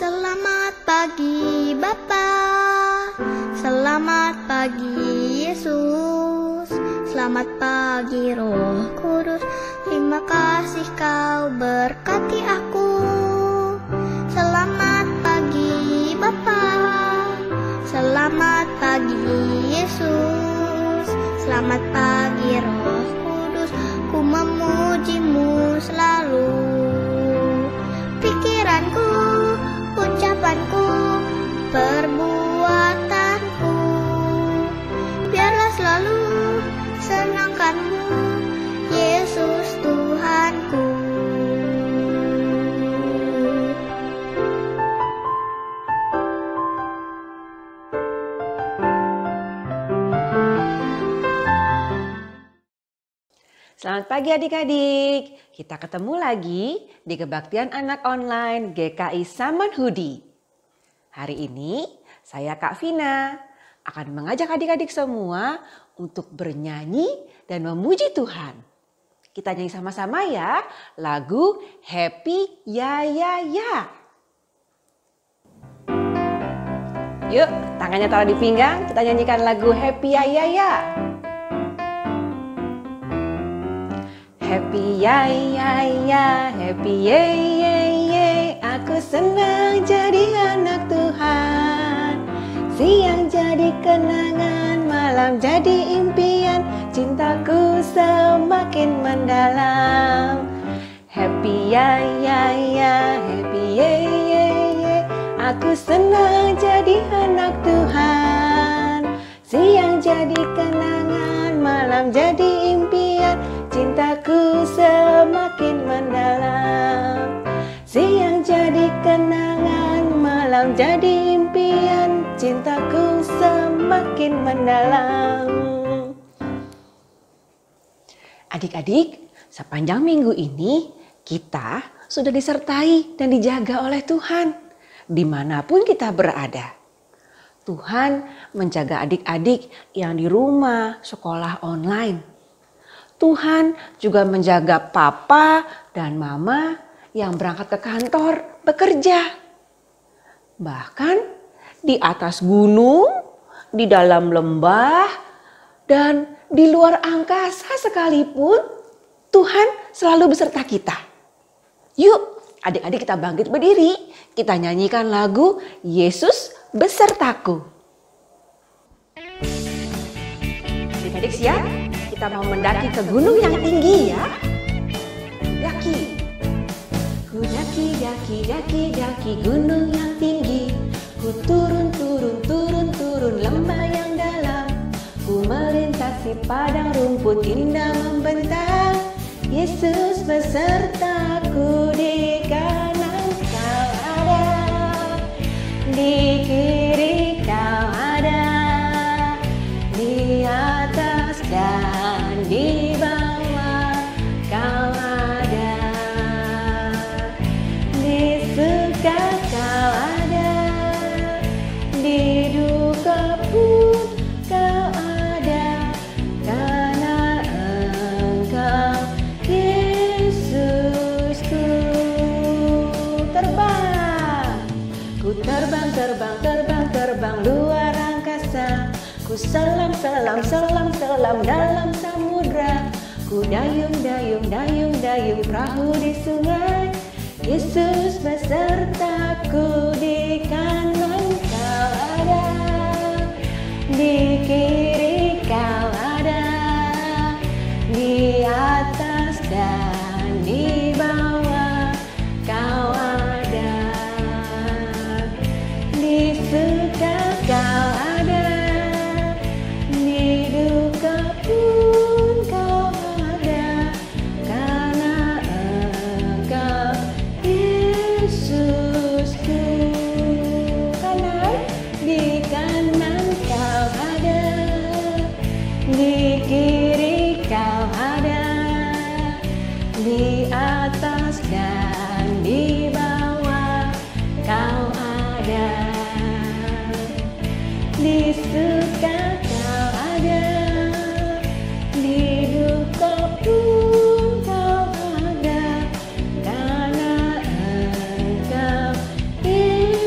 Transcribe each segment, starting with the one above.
Selamat pagi Bapa, selamat pagi Yesus, selamat pagi Roh Kudus. Terima kasih kau berkati aku. Selamat pagi Bapa, selamat pagi Yesus, selamat pagi Roh Kudus. Ku memujimu selalu. Pikiranku, ucapanku, perbuatanku, biarlah selalu senangkanmu, Yesus Tuhanku. Selamat pagi adik-adik, kita ketemu lagi di Kebaktian Anak Online GKI Samanhudi. Hari ini saya Kak Vina akan mengajak adik-adik semua untuk bernyanyi dan memuji Tuhan. Kita nyanyi sama-sama ya lagu Happy Ya Ya Ya. Yuk, tangannya taruh di pinggang, kita nyanyikan lagu Happy Ya Ya Ya. Happy ya ya ya, happy ye ye ye, aku senang jadi anak Tuhan. Siang jadi kenangan, malam jadi impian, cintaku semakin mendalam. Happy ya ya ya, happy ye ye ye, aku senang jadi anak Tuhan. Siang jadi kenangan, malam jadi impian, cintaku semakin mendalam. Siang jadi kenangan, malam jadi impian, cintaku semakin mendalam. Adik-adik, sepanjang minggu ini kita sudah disertai dan dijaga oleh Tuhan dimanapun kita berada. Tuhan menjaga adik-adik yang di rumah sekolah online. Tuhan juga menjaga papa dan mama yang berangkat ke kantor bekerja. Bahkan di atas gunung, di dalam lembah, dan di luar angkasa sekalipun, Tuhan selalu beserta kita. Yuk adik-adik kita bangkit berdiri, kita nyanyikan lagu Yesus Besertaku. Adik-adik siap? Kita mau mendaki ke gunung yang tinggi ya. Daki. Ku daki, daki, daki, daki gunung yang tinggi. Ku turun, turun, turun, turun lembah yang dalam. Ku melintasi padang rumput indah membentang. Yesus besertaku, di kanan kau ada, di kiri kau ada, di atas dan di bawah kau ada, di suka kau ada, di duka pun kau ada, karena Engkau Yesusku. Terbang, ku terbang, terbang, terbang, terbang luar angkasa. Ku selam, selam, selam, selam dalam samudra. Ku dayung, dayung, dayung, dayung perahu di sungai. Yesus besertaku, di kanan kau ada, di kiri kau ada, di atas dan di bawah kau ada, di suka kau ada, di duka pun kau ada, karena Engkau Yesusku. Kanan, di kanan kau ada, di kiri kau ada, di atas dan di bawah kau ada, di suka kau ada, di duka pun kau ada, karena Engkau Yesus.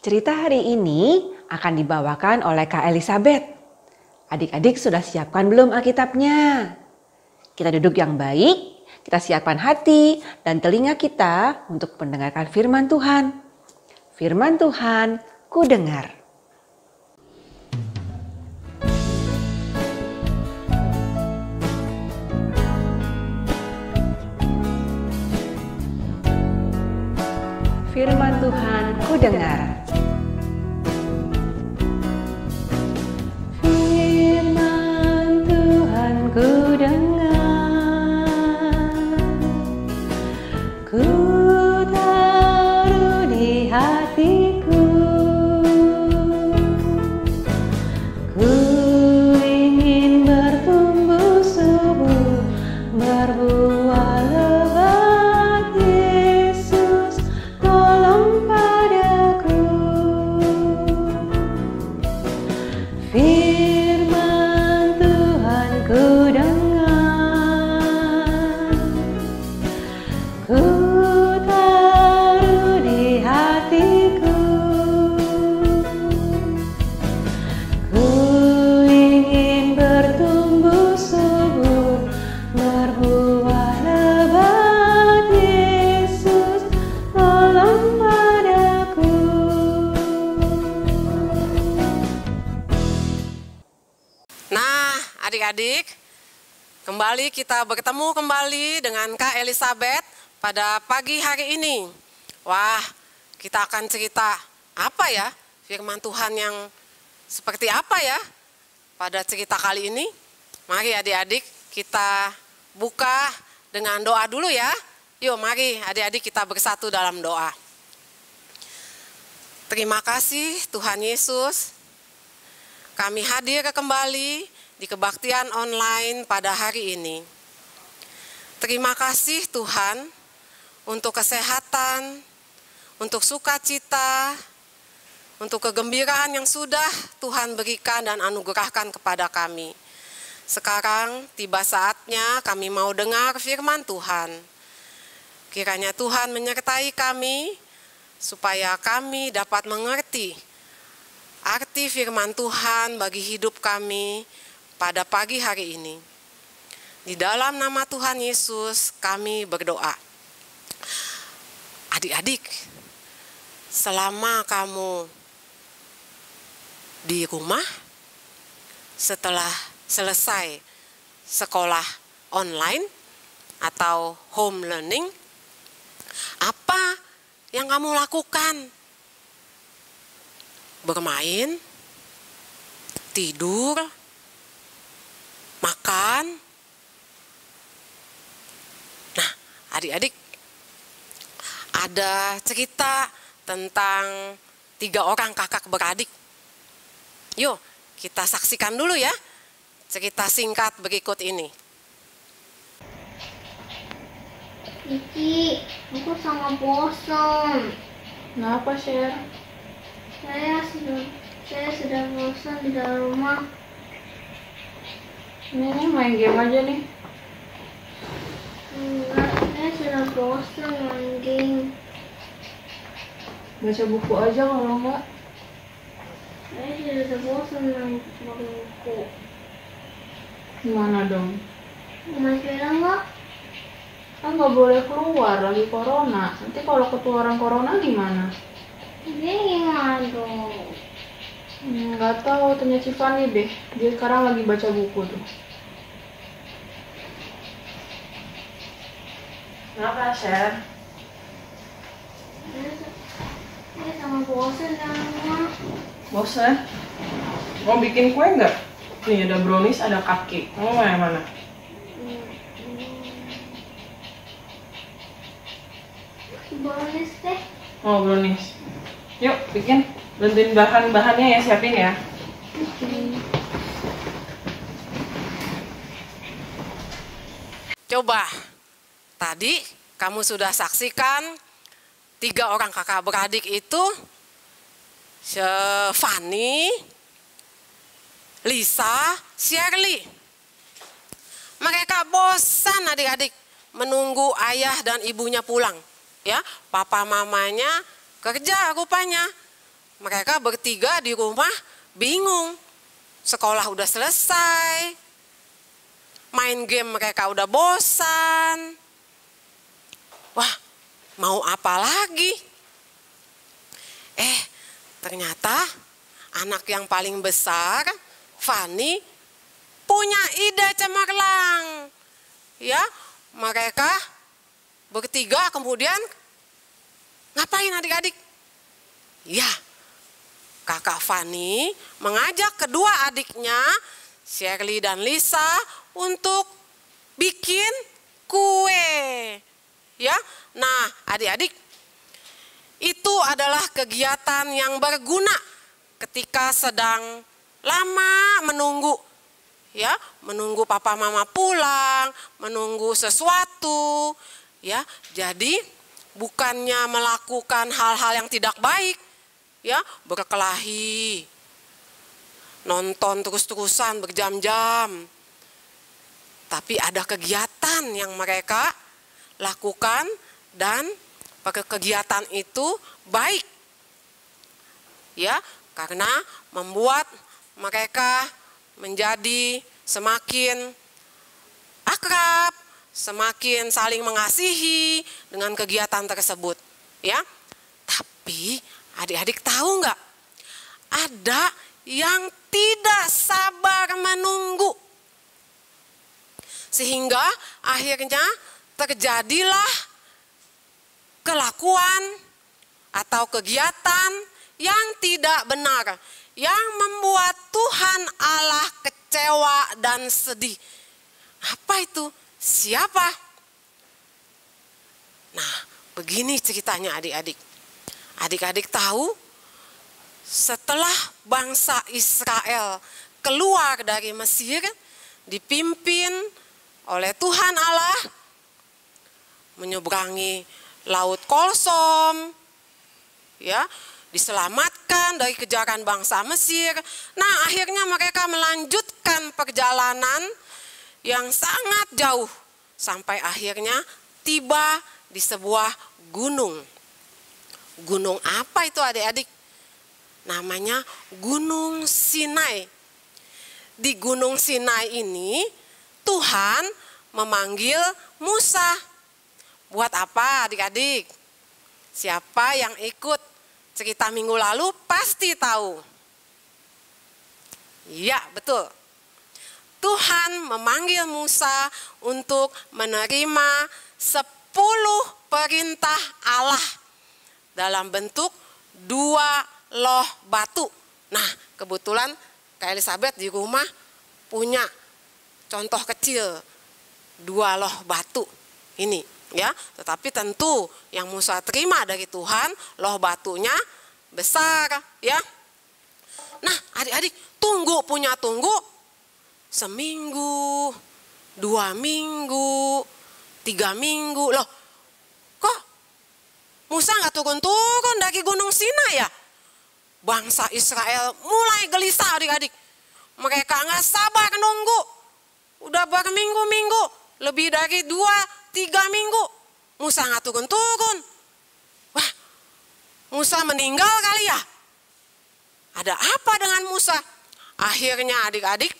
Cerita hari ini akan dibawakan oleh Kak Elizabeth. Adik-adik sudah siapkan belum Alkitabnya? Kita duduk yang baik, kita siapkan hati dan telinga kita untuk mendengarkan firman Tuhan. Firman Tuhan, ku dengar. Firman Tuhan, ku dengar. Firman Tuhan, ku dengar. Ku taruh di hatiku. Ku ingin bertumbuh subur, berbuah lebat. Yesus, tolong padaku. Firman Tuhan, ku dengar. Ku taruh di hatiku. Ku ingin bertumbuh subur, berbuah lebat. Yesus, tolong padaku. Nah, adik-adik, kembali kita bertemu kembali dengan Kak Elizabeth pada pagi hari ini. Wah, kita akan cerita apa ya? Firman Tuhan yang seperti apa ya pada cerita kali ini? Mari adik-adik kita buka dengan doa dulu ya. Yuk mari adik-adik kita bersatu dalam doa. Terima kasih Tuhan Yesus. Kami hadir kembali di kebaktian online pada hari ini. Terima kasih Tuhan untuk kesehatan, untuk sukacita, untuk kegembiraan yang sudah Tuhan berikan dan anugerahkan kepada kami. Sekarang tiba saatnya kami mau dengar firman Tuhan. Kiranya Tuhan menyertai kami supaya kami dapat mengerti arti firman Tuhan bagi hidup kami pada pagi hari ini. Di dalam nama Tuhan Yesus kami berdoa. Adik-adik, selama kamu di rumah setelah selesai sekolah online atau home learning, apa yang kamu lakukan? Bermain, tidur, makan. Nah, adik-adik, ada cerita tentang 3 orang kakak beradik. Yuk, kita saksikan dulu ya cerita singkat berikut ini. Kiki, aku sangat bosan. Kenapa, Sher? Saya sudah bosan di dalam rumah. Ini main game aja nih. Enggak, saya sudah bosan main game. Baca buku aja kalau enggak. Saya sudah bosan main buku. Gimana dong? Main sepeda enggak? Kan nggak boleh keluar, lagi corona. Nanti kalau ketularan corona gimana? Ini gimana dong? Nggak tahu, tanya Cifani deh. Dia sekarang lagi baca buku tuh. Kenapa, Sher? Saya sangat bosan di dalam rumah. Bosan? Mau bikin kue nggak? Nih ada brownies, ada cupcake. Mau yang mana? Brownies deh. Oh, brownies. Yuk, bikin. Bantuin bahan-bahannya ya, siapin ya. Coba, tadi kamu sudah saksikan 3 orang kakak beradik itu, Fanny, Lisa, Shirley. Mereka bosan adik-adik menunggu ayah dan ibunya pulang. Ya, papa mamanya kerja rupanya. mereka bertiga di rumah bingung. Sekolah udah selesai, main game mereka udah bosan. Wah, mau apa lagi? Ternyata anak yang paling besar, Fani, punya ide cemerlang. Ya, mereka bertiga kemudian ngapain adik-adik? Ya, kakak Fani mengajak kedua adiknya, Shirley dan Lisa, untuk bikin kue. Ya, nah adik-adik, itu adalah kegiatan yang berguna ketika sedang lama menunggu, ya, menunggu papa mama pulang, menunggu sesuatu, ya. Jadi bukannya melakukan hal-hal yang tidak baik, ya, berkelahi, nonton terus-terusan berjam-jam. Tapi ada kegiatan yang mereka lakukan dan kegiatan itu baik, ya, karena membuat mereka menjadi semakin akrab, semakin saling mengasihi dengan kegiatan tersebut, ya. Tapi adik-adik tahu nggak? Ada yang tidak sabar menunggu, sehingga akhirnya terjadilah kelakuan atau kegiatan yang tidak benar, yang membuat Tuhan Allah kecewa dan sedih. Apa itu? Siapa? Nah, begini ceritanya adik-adik. Adik-adik tahu, setelah bangsa Israel keluar dari Mesir, dipimpin oleh Tuhan Allah, menyeberangi Laut Kolsom, ya, diselamatkan dari kejaran bangsa Mesir. Nah, akhirnya mereka melanjutkan perjalanan yang sangat jauh sampai akhirnya tiba di sebuah gunung. Gunung apa itu adik-adik? Namanya Gunung Sinai. Di Gunung Sinai ini Tuhan memanggil Musa. Buat apa adik-adik? Siapa yang ikut cerita minggu lalu pasti tahu. Iya, betul. Tuhan memanggil Musa untuk menerima 10 perintah Allah dalam bentuk 2 loh batu. Nah, kebetulan Kak Elizabeth di rumah punya contoh kecil 2 loh batu ini, ya. Tetapi tentu yang Musa terima dari Tuhan, loh batunya besar, ya. Nah, adik-adik, tunggu seminggu, 2 minggu, 3 minggu. Loh, kok Musa nggak turun-turun dari Gunung Sinai ya? Bangsa Israel mulai gelisah adik-adik. Mereka nggak sabar nunggu. Udah berminggu-minggu, lebih dari 2-3 minggu. Musa nggak turun-turun. Wah, Musa meninggal kali ya? Ada apa dengan Musa? Akhirnya adik-adik,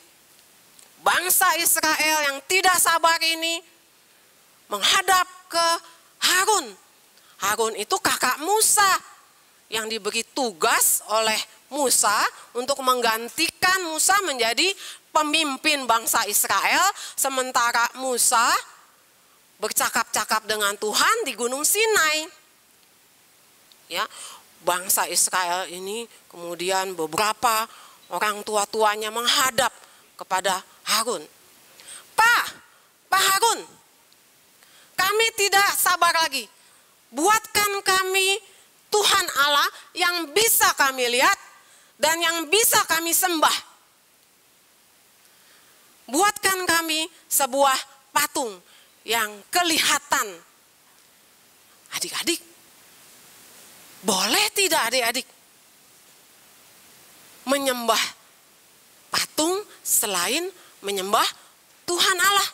bangsa Israel yang tidak sabar ini menghadap ke Harun. Harun itu kakak Musa yang diberi tugas oleh Musa untuk menggantikan Musa menjadi pemimpin bangsa Israel, sementara Musa bercakap-cakap dengan Tuhan di Gunung Sinai. Ya, bangsa Israel ini kemudian beberapa orang tua-tuanya menghadap kepada Harun. Pak Harun, kami tidak sabar lagi. Buatkan kami Tuhan Allah yang bisa kami lihat dan yang bisa kami sembah. Buatkan kami sebuah patung yang kelihatan. Adik-adik, boleh tidak adik-adik menyembah patung selain menyembah Tuhan Allah?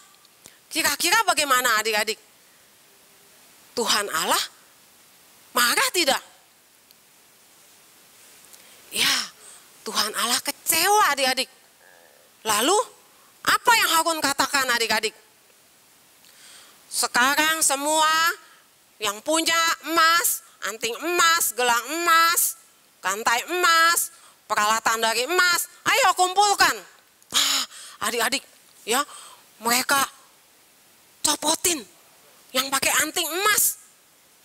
Kira-kira bagaimana adik-adik? Tuhan Allah marah tidak? Tuhan Allah kecewa adik-adik. Lalu apa yang Harun katakan adik-adik? Sekarang semua yang punya emas, anting emas, gelang emas, kantai emas, peralatan dari emas, ayo kumpulkan. Adik-adik, ya, mereka copotin yang pakai anting emas,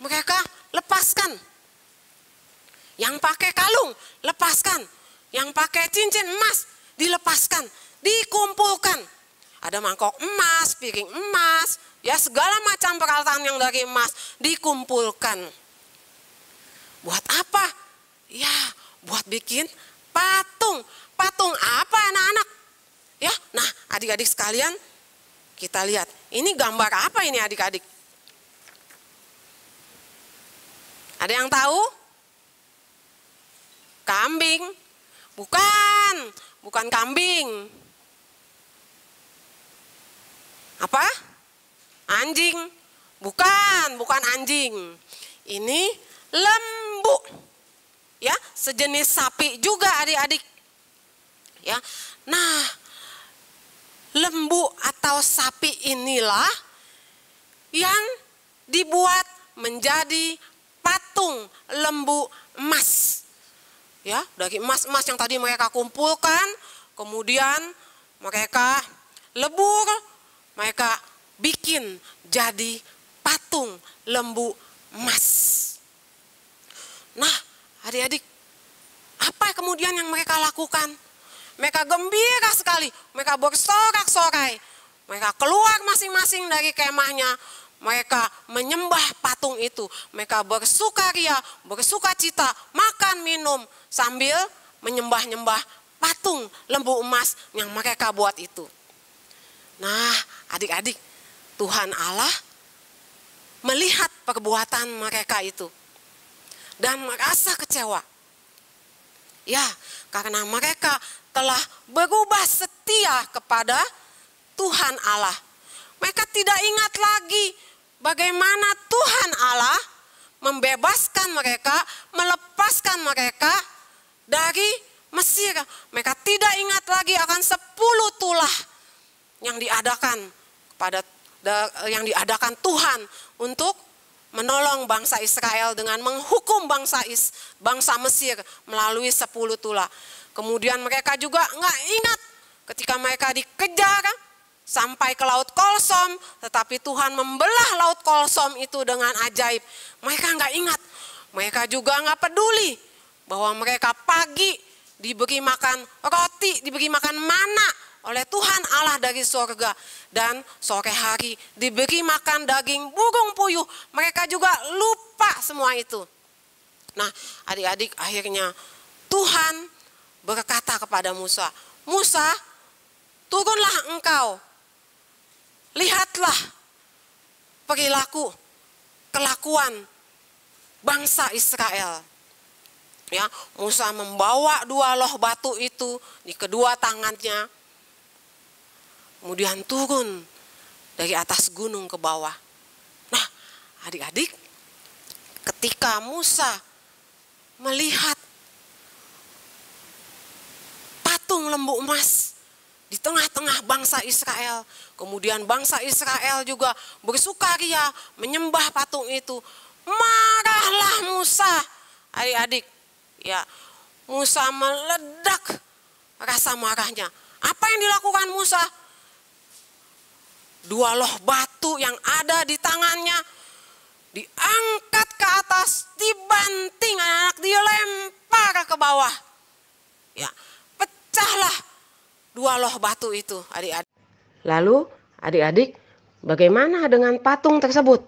mereka lepaskan. Yang pakai kalung, lepaskan. Yang pakai cincin emas, dilepaskan, dikumpulkan. Ada mangkok emas, piring emas, ya segala macam peralatan yang dari emas dikumpulkan. Buat apa? Ya, buat bikin patung. Patung apa anak-anak? Ya, nah adik-adik sekalian, kita lihat. Ini gambar apa ini adik-adik? Ada yang tahu? Kambing. Bukan kambing. Apa? Anjing. Bukan anjing. Ini lembu. Ya, sejenis sapi juga adik-adik. Ya. Nah, lembu atau sapi inilah yang dibuat menjadi patung lembu emas. Ya, dari emas-emas yang tadi mereka kumpulkan, kemudian mereka lebur, mereka bikin jadi patung lembu emas. Nah, adik-adik, apa kemudian yang mereka lakukan? Mereka gembira sekali, mereka bersorak-sorai, mereka keluar masing-masing dari kemahnya, mereka menyembah patung itu, mereka bersukaria, bersukacita, makan, minum, sambil menyembah-nyembah patung lembu emas yang mereka buat itu. Nah, adik-adik, Tuhan Allah melihat perbuatan mereka itu dan merasa kecewa. Ya, karena mereka telah berubah setia kepada Tuhan Allah. Mereka tidak ingat lagi bagaimana Tuhan Allah membebaskan mereka, melepaskan mereka dari Mesir. Mereka tidak ingat lagi akan 10 tulah yang diadakan Tuhan untuk menolong bangsa Israel dengan menghukum bangsa Mesir melalui 10 tulah. Kemudian mereka juga nggak ingat ketika mereka dikejar sampai ke Laut Kolsom, tetapi Tuhan membelah Laut Kolsom itu dengan ajaib. Mereka nggak ingat, mereka juga nggak peduli bahwa mereka pagi diberi makan roti, diberi makan mana oleh Tuhan Allah dari surga, dan sore hari diberi makan daging burung puyuh. Mereka juga lupa semua itu. Nah, adik-adik, akhirnya Tuhan berkata kepada Musa, "Musa, turunlah engkau. Lihatlah perilaku, kelakuan bangsa Israel." Ya, Musa membawa 2 loh batu itu di kedua tangannya. Kemudian turun dari atas gunung ke bawah. Nah, adik-adik, ketika Musa melihat patung lembu emas di tengah-tengah bangsa Israel, kemudian bangsa Israel juga bersukaria menyembah patung itu, marahlah Musa. Adik-adik, ya, Musa meledak rasa marahnya. Apa yang dilakukan Musa? 2 loh batu yang ada di tangannya diangkat ke atas, dibanting, anak-anak dilempar ke bawah. Ya, pecahlah 2 loh batu itu, adik-adik. Lalu adik-adik, bagaimana dengan patung tersebut?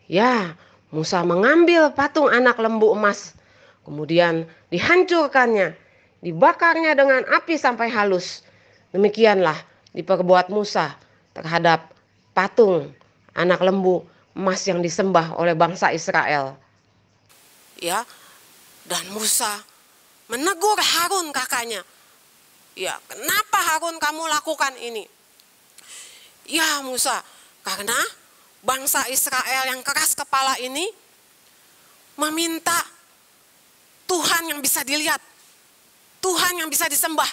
Ya, Musa mengambil patung anak lembu emas, kemudian dihancurkannya, dibakarnya dengan api sampai halus. Demikianlah diperbuat Musa terhadap patung anak lembu emas yang disembah oleh bangsa Israel. Ya, dan Musa menegur Harun kakaknya. Ya, kenapa Harun kamu lakukan ini? Ya Musa, karena bangsa Israel yang keras kepala ini meminta Tuhan yang bisa dilihat. Tuhan yang bisa disembah.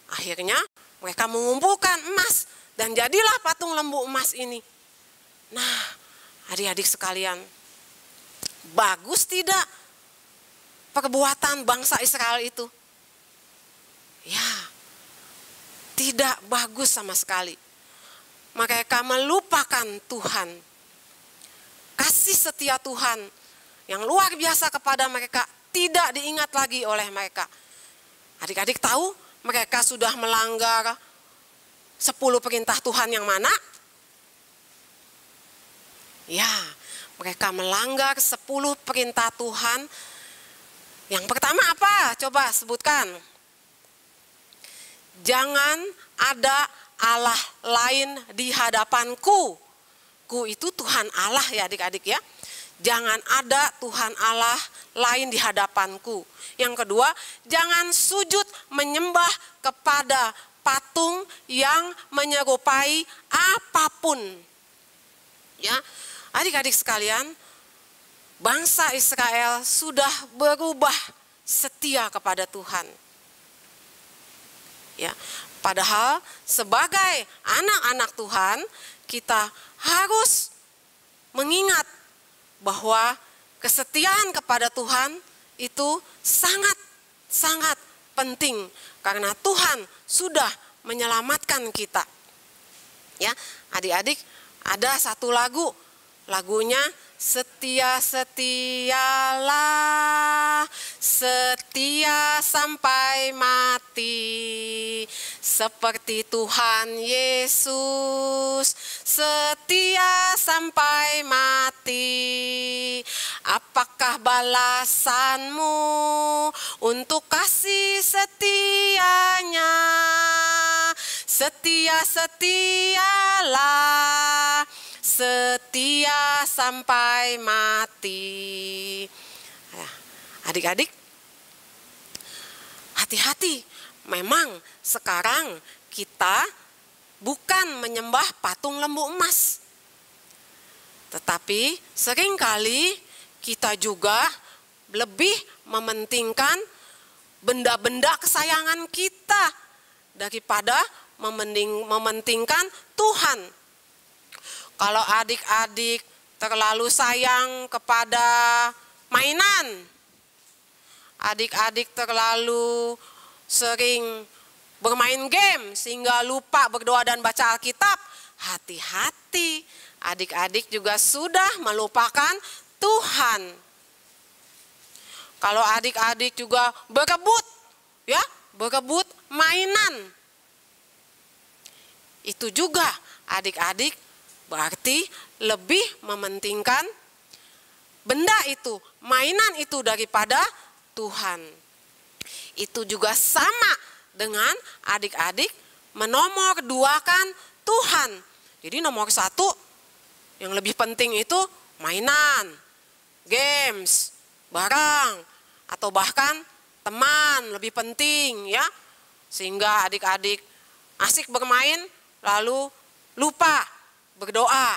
Akhirnya mereka mengumpulkan emas dan jadilah patung lembu emas ini. Nah, adik-adik sekalian, bagus tidak perbuatan bangsa Israel itu? Ya, tidak bagus sama sekali. Mereka melupakan Tuhan. Kasih setia Tuhan yang luar biasa kepada mereka tidak diingat lagi oleh mereka. Adik-adik tahu mereka sudah melanggar 10 perintah Tuhan yang mana? Ya, mereka melanggar 10 perintah Tuhan. Yang pertama apa? Coba sebutkan. Jangan ada Allah lain di hadapanku. Ku itu Tuhan Allah ya adik-adik ya. Jangan ada Tuhan Allah lain di hadapanku. Yang kedua, jangan sujud menyembah kepada patung yang menyerupai apapun. Ya, adik-adik sekalian, bangsa Israel sudah berubah setia kepada Tuhan. Ya, padahal sebagai anak-anak Tuhan, kita harus mengingat bahwa kesetiaan kepada Tuhan itu sangat penting karena Tuhan sudah menyelamatkan kita. Ya, adik-adik, ada satu lagu, lagunya setia-setialah, setia sampai mati, seperti Tuhan Yesus, setia sampai mati. Apakah balasanmu untuk kasih setianya? Setia-setialah, setia sampai mati. Adik-adik, hati-hati. Memang sekarang kita bukan menyembah patung lembu emas. Tetapi seringkali kita juga lebih mementingkan benda-benda kesayangan kita daripada mementingkan Tuhan. Kalau adik-adik terlalu sayang kepada mainan, adik-adik terlalu sering bermain game sehingga lupa berdoa dan baca Alkitab, hati-hati, adik-adik juga sudah melupakan Tuhan. Kalau adik-adik juga berebut, ya, berebut mainan, itu juga adik-adik berarti lebih mementingkan benda itu, mainan itu daripada Tuhan. Itu juga sama dengan adik-adik menomor duakan Tuhan. Jadi nomor 1 yang lebih penting itu mainan, games, barang, atau bahkan teman lebih penting ya. Sehingga adik-adik asik bermain lalu lupa berdoa,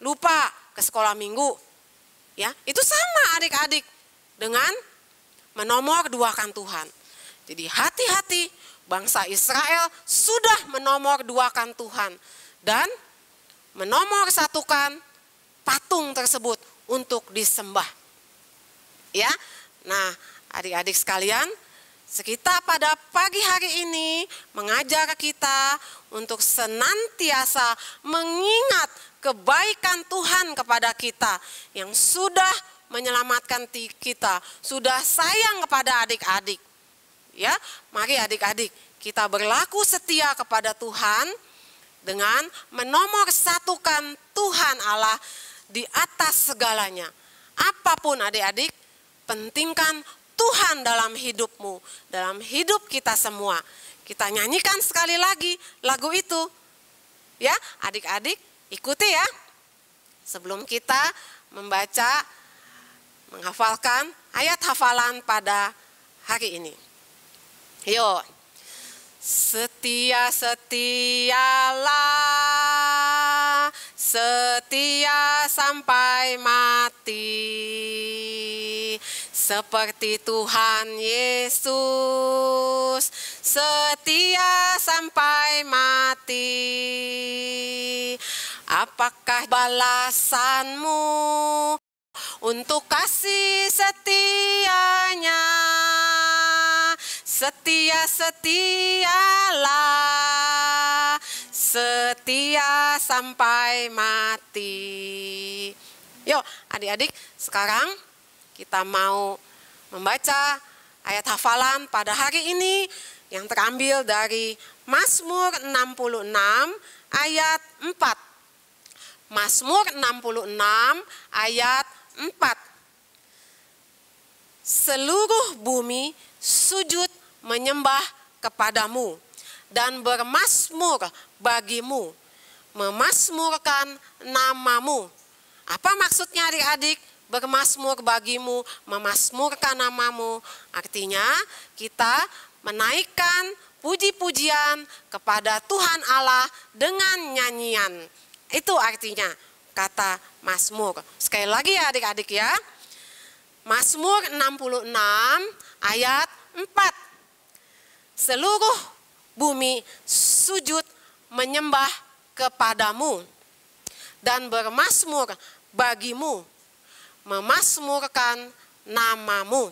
lupa ke sekolah minggu. Ya, itu sama adik-adik dengan menomor duakan Tuhan. Jadi hati-hati, bangsa Israel sudah menomor duakan Tuhan dan menomor satukan patung tersebut untuk disembah. Ya, nah adik-adik sekalian, kita pada pagi hari ini mengajar kita untuk senantiasa mengingat kebaikan Tuhan kepada kita yang sudah menyelamatkan kita, sudah sayang kepada adik-adik. Ya, mari adik-adik kita berlaku setia kepada Tuhan dengan menomor satukan Tuhan Allah di atas segalanya. Apapun adik-adik, pentingkan Tuhan dalam hidupmu, dalam hidup kita semua. Kita nyanyikan sekali lagi lagu itu. Ya, adik-adik ikuti ya. Sebelum kita membaca, menghafalkan ayat hafalan pada hari ini. Yuk. Setia-setialah, setia sampai mati, seperti Tuhan Yesus setia sampai mati. Apakah balasanmu untuk kasih setianya? Setia-setialah, setia sampai mati. Yuk adik-adik, sekarang kita mau membaca ayat hafalan pada hari ini yang terambil dari Mazmur 66 ayat 4. Mazmur 66 ayat 4. Seluruh bumi sujud menyembah kepadamu dan bermazmur bagimu, memazmurkan namamu. Apa maksudnya adik-adik? Bermazmur bagimu, memazmurkan namamu. Artinya kita menaikkan puji-pujian kepada Tuhan Allah dengan nyanyian. Itu artinya kata mazmur. Sekali lagi ya adik-adik ya. Mazmur 66 ayat 4. Seluruh bumi sujud menyembah kepadamu dan bermazmur bagimu, memazmurkan namamu.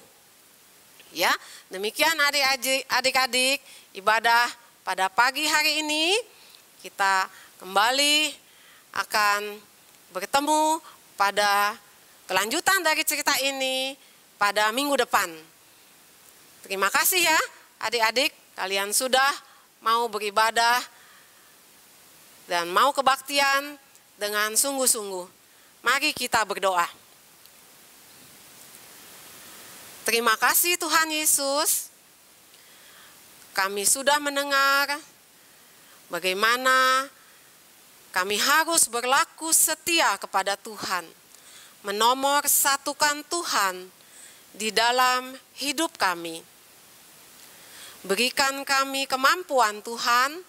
Ya, demikian adik-adik ibadah pada pagi hari ini. Kita kembali akan bertemu pada kelanjutan dari cerita ini pada minggu depan. Terima kasih ya adik-adik, kalian sudah mau beribadah dan mau kebaktian dengan sungguh-sungguh. Mari kita berdoa. Terima kasih Tuhan Yesus, kami sudah mendengar bagaimana kami harus berlaku setia kepada Tuhan, menomor satukan Tuhan di dalam hidup kami. Berikan kami kemampuan Tuhan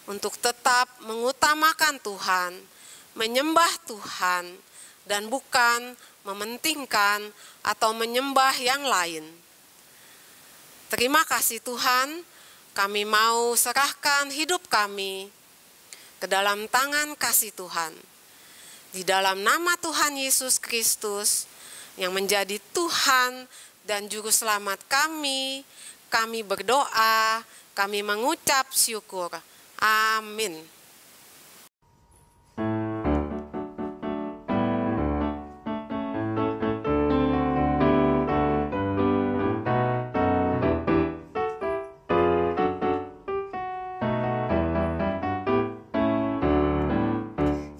untuk tetap mengutamakan Tuhan, menyembah Tuhan, dan bukan mementingkan atau menyembah yang lain. Terima kasih Tuhan, kami mau serahkan hidup kami ke dalam tangan kasih Tuhan. Di dalam nama Tuhan Yesus Kristus yang menjadi Tuhan dan Juru Selamat kami berdoa, kami mengucap syukur. Amin.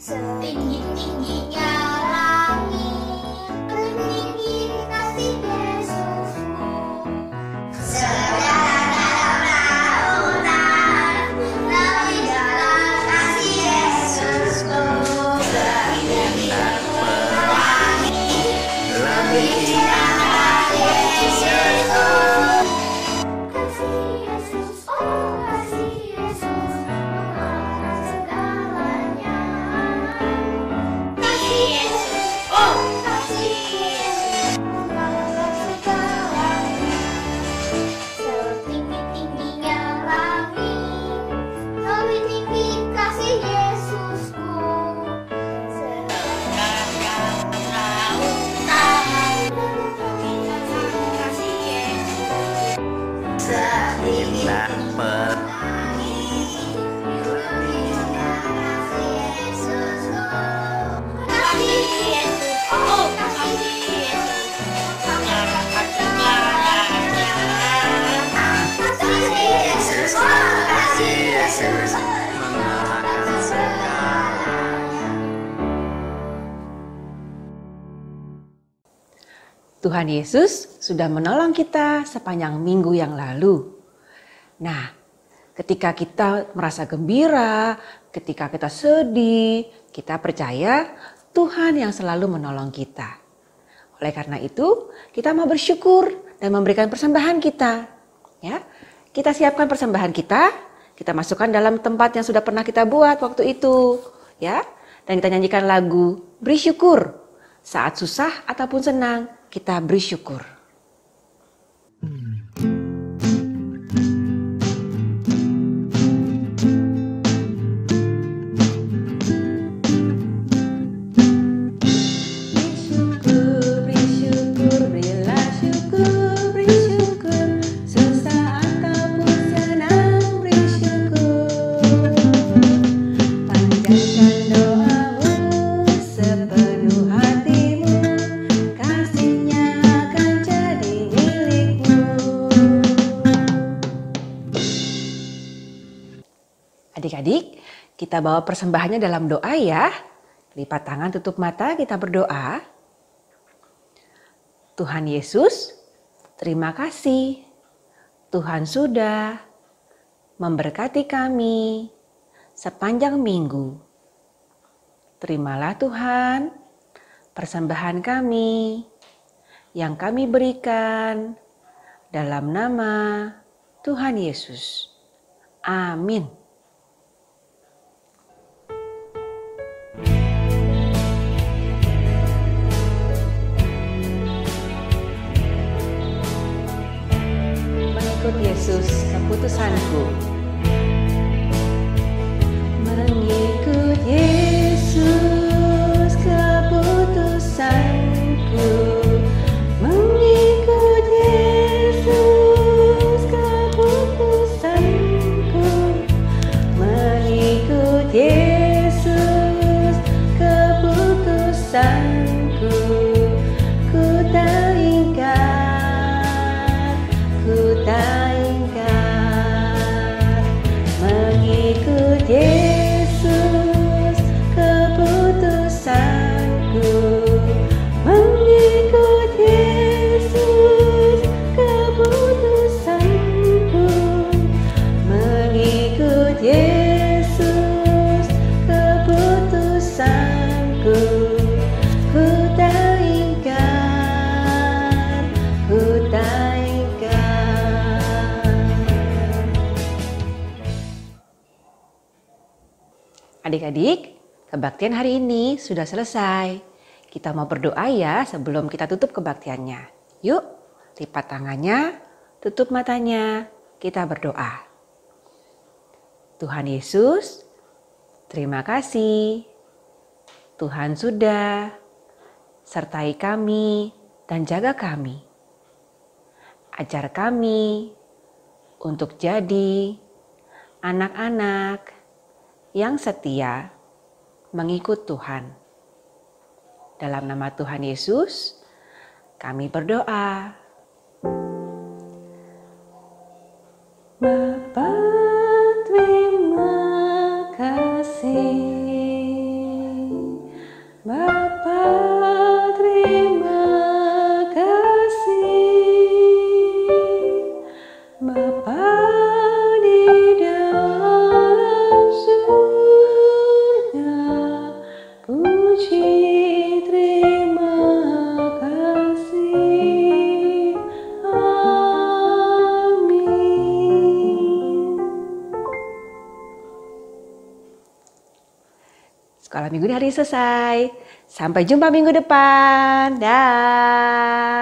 Setinggi-tingginya langit, setinggi kasih Yesusku. Sedalam lautan, lebih dalam kasih Yesusku. Seindah pelangi, lebih indah Yesusku. Kasih Yesus, oh kasih Yesus, mengalahkan segalanya. Kasih Yesus, oh kasih Yesus, mengalahkan segalanya. Setinggi-tingginya langit, lebih tinggi kasih Yesusku. Sedalam lautan, lebih dalam kasih Yesus. Seindah pelangi, lebih indah kasih Yesusku. Kasih Yesus, oh kasih Yesus, mengalahkan segalanya. Kasih Yesus, oh kasih Yesus, mengalahkan segalanya. Tuhan Yesus sudah menolong kita sepanjang minggu yang lalu. Nah, ketika kita merasa gembira, ketika kita sedih, kita percaya Tuhan yang selalu menolong kita. Oleh karena itu, kita mau bersyukur dan memberikan persembahan kita. Ya, kita siapkan persembahan kita masukkan dalam tempat yang sudah pernah kita buat waktu itu. Ya, dan kita nyanyikan lagu Beri Syukur saat susah ataupun senang. kita beri syukur. Adik-adik, kita bawa persembahannya dalam doa ya. Lipat tangan, tutup mata, kita berdoa. Tuhan Yesus, terima kasih. Tuhan sudah memberkati kami sepanjang minggu. Terimalah Tuhan persembahan kami yang kami berikan dalam nama Tuhan Yesus. Amin. Mengikut Yesus keputusanku. Mengikut Yesus keputusanku. Mengikut Yesus keputusanku. Mengikut Yesus keputusanku. Ku tak ingkar, ku tak ingkar. Mengikut Yesus keputusanku. Mengikut Yesus keputusanku. Mengikut Yesus keputusanku. Ku tak ingkar, ku tak ingkar. Adik-adik, kebaktian hari ini sudah selesai. Kita mau berdoa ya sebelum kita tutup kebaktiannya. Yuk, lipat tangannya, tutup matanya, kita berdoa. Tuhan Yesus, terima kasih. Tuhan sudah sertai kami dan jaga kami. Ajar kami untuk jadi anak-anak yang setia mengikut Tuhan. Dalam nama Tuhan Yesus, kami berdoa. Bapa, terima kasih. Bapa, terima kasih. Bapa di dalam surga, puji terima kasih. Amin. Sekolah minggu ini hari ini selesai. Sampai jumpa minggu depan. Dah.